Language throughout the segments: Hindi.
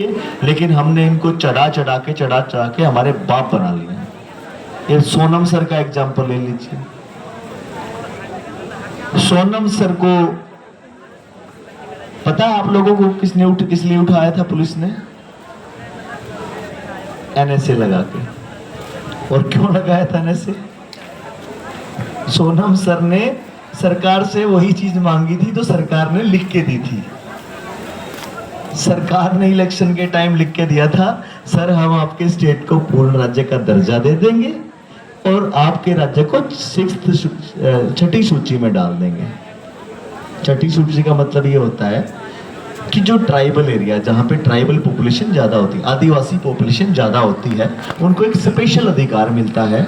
चाहिए, लेकिन हमने इनको चढ़ा चढ़ा के हमारे बाप बना लिया। ये सोनम सर का एग्जाम्पल ले लीजिए। सोनम सर को पता है आप लोगों को किस लिए उठाया था पुलिस ने? एनएसए लगा के। और क्यों लगाया था एनएसए? सोनम सर ने सरकार से वही चीज मांगी थी तो सरकार ने लिख के दी थी। सरकार ने इलेक्शन के टाइम लिख के दिया था, सर हम आपके स्टेट को पूर्ण राज्य का दर्जा दे देंगे और आपके राज्य को छठी सूची में डाल देंगे। छठी सूची का मतलब ये होता है कि जो ट्राइबल एरिया, जहाँ पे ट्राइबल पॉपुलेशन ज्यादा होती है, आदिवासी पॉपुलेशन ज्यादा होती है, उनको एक स्पेशल अधिकार मिलता है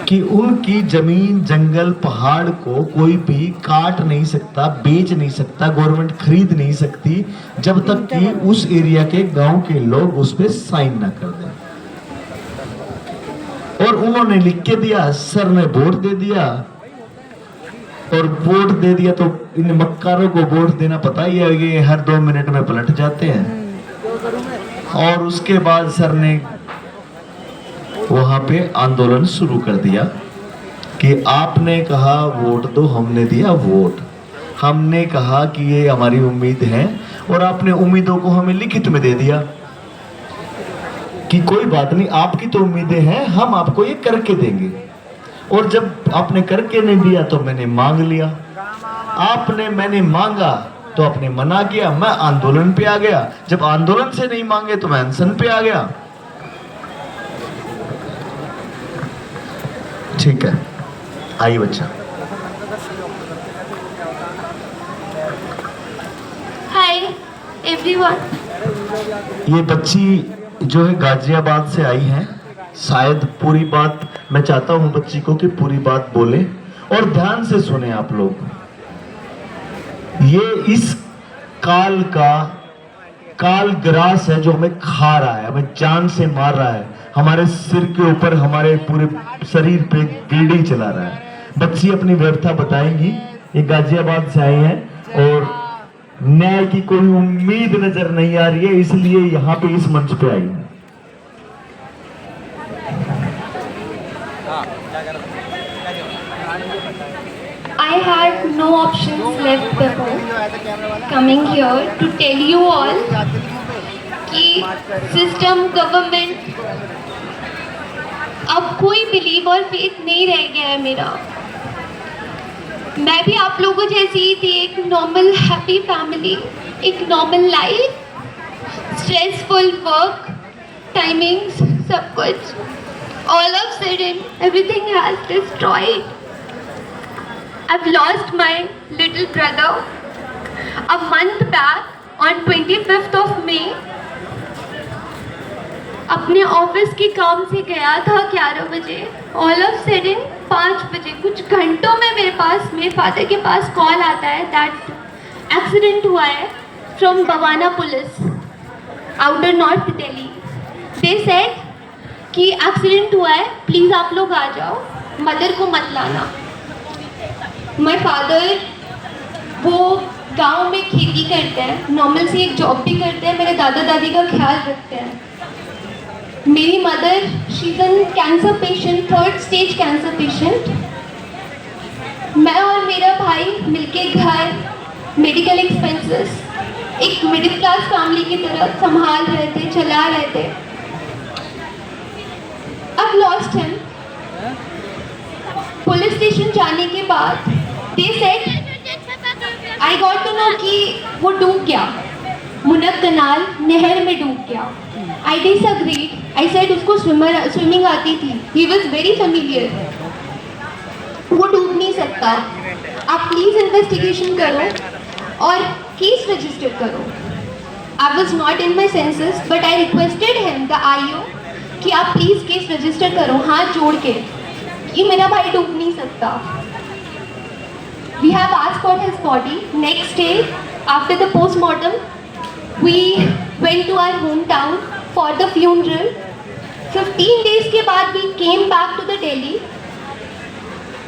कि उनकी जमीन, जंगल, पहाड़ को कोई भी काट नहीं सकता, बेच नहीं सकता, गवर्नमेंट खरीद नहीं सकती जब तक कि उस एरिया के गांव के लोग उस पर साइन ना कर दें। और उन्होंने लिख के दिया, सर ने वोट दे दिया। और वोट दे दिया तो इन मक्कारों को वोट देना पता ही है, ये हर 2 मिनट में पलट जाते हैं। और उसके बाद सर ने वहां पे आंदोलन शुरू कर दिया कि आपने कहा वोट दो, हमने दिया वोट, हमने कहा कि ये हमारी उम्मीद है और आपने उम्मीदों को हमें लिखित में दे दिया कि कोई बात नहीं, आपकी तो उम्मीदें हैं, हम आपको ये करके देंगे। और जब आपने करके नहीं दिया तो मैंने मांग लिया, मैंने मांगा तो आपने मना किया, मैं आंदोलन पे आ गया। जब आंदोलन से नहीं मांगे तो मैं अनशन पे आ गया। ठीक है, आइए बच्चा। Hi everyone. ये बच्ची जो है गाजियाबाद से आई है। शायद पूरी बात, मैं चाहता हूं बच्ची को कि पूरी बात बोले और ध्यान से सुने आप लोग। ये इस काल का काल ग्रास है जो हमें खा रहा है, हमें जान से मार रहा है, हमारे सिर के ऊपर, हमारे पूरे शरीर पे गेड़ी चला रहा है। बच्ची अपनी व्यथा बताएंगी। ये गाजियाबाद से आई हैं और न्याय की कोई उम्मीद नजर नहीं आ रही है, इसलिए यहाँ पे इस मंच पे आई है। I had no options left before coming here to tell you all कि सिस्टम, गवर्नमेंट, अब कोई बिलीव और फेथ नहीं रह गया है मेरा। मैं भी आप लोगों जैसी ही थी, एक नॉर्मल हैप्पी फैमिली, एक normal life, stressful work, timings, सब कुछ। All of a sudden, everything has destroyed. I've lost my little brother a month back on 25th of May. अपने ऑफिस के काम से गया था 11 बजे। ऑल ऑफ सडन 5 बजे, कुछ घंटों में मेरे पास, मेरे फादर के पास कॉल आता है दैट एक्सीडेंट हुआ है from Bawana police, outer north Delhi. They said कि एक्सीडेंट हुआ है, प्लीज़ आप लोग आ जाओ, मदर को मत लाना। माय फादर वो गांव में खेती करते हैं, नॉर्मल सी एक जॉब भी करते हैं, मेरे दादा दादी का ख्याल रखते हैं। मेरी mother, she is an cancer patient, 3rd stage cancer patient. मैं और मेरा भाई मिलके घर, मेडिकल एक्सपेंसेस एक मिडिल क्लास फैमिली की तरह संभाल रहे थे, चला रहे थे। अब लॉस्ट हिम। पुलिस स्टेशन जाने के बाद they said, I got to know कि वो डूब गया, मुनक कनाल नहर में डूब गया। आई डिसएग्रीड। आई सेड उसको स्विमिंग आती थी, ही वॉज वेरी फेमिलियर, वो डूब नहीं सकता, आप प्लीज इन्वेस्टिगेशन करो और केस रजिस्टर करो। I was not in my senses but I requested him, the IO, कि आप प्लीज केस रजिस्टर करो, हाथ जोड़ के, कि मेरा भाई डूब नहीं सकता। We have asked for his body. Next day, after the postmortem, we went to our hometown for the funeral. 15 days के बाद we came back to the Delhi.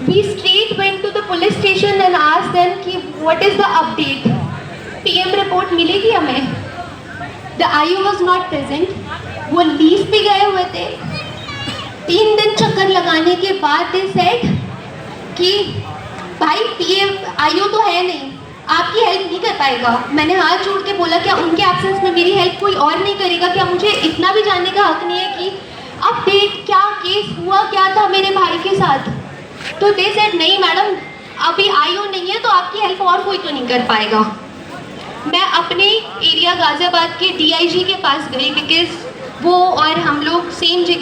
We straight went to the police station and asked them कि what is the update? PM report मिलेगी हमें? The IO was not present. वो लीव पे गए हुए थे. 3 दिन चक्कर लगाने के बाद दे सेड कि भाई पीए आईओ तो है नहीं, आपकी हेल्प नहीं कर पाएगा. मैंने हाथ जोड़ के बोला क्या उनके एब्सेंस में मेरी हेल्प कोई और नहीं करेगा? क्या मुझे इतना भी जानने का हक नहीं है कि अपडेट क्या केस हुआ क्या था मेरे भाई के साथ? तो दे सेड नहीं मैडम, अभी आईओ नहीं है तो आपकी हेल्प और कोई तो नहीं कर पाएगा. मैं अपने एरिया गाजियाबाद के डीआईजी के पास गई बिकॉज वो और हम लोग सेम जगह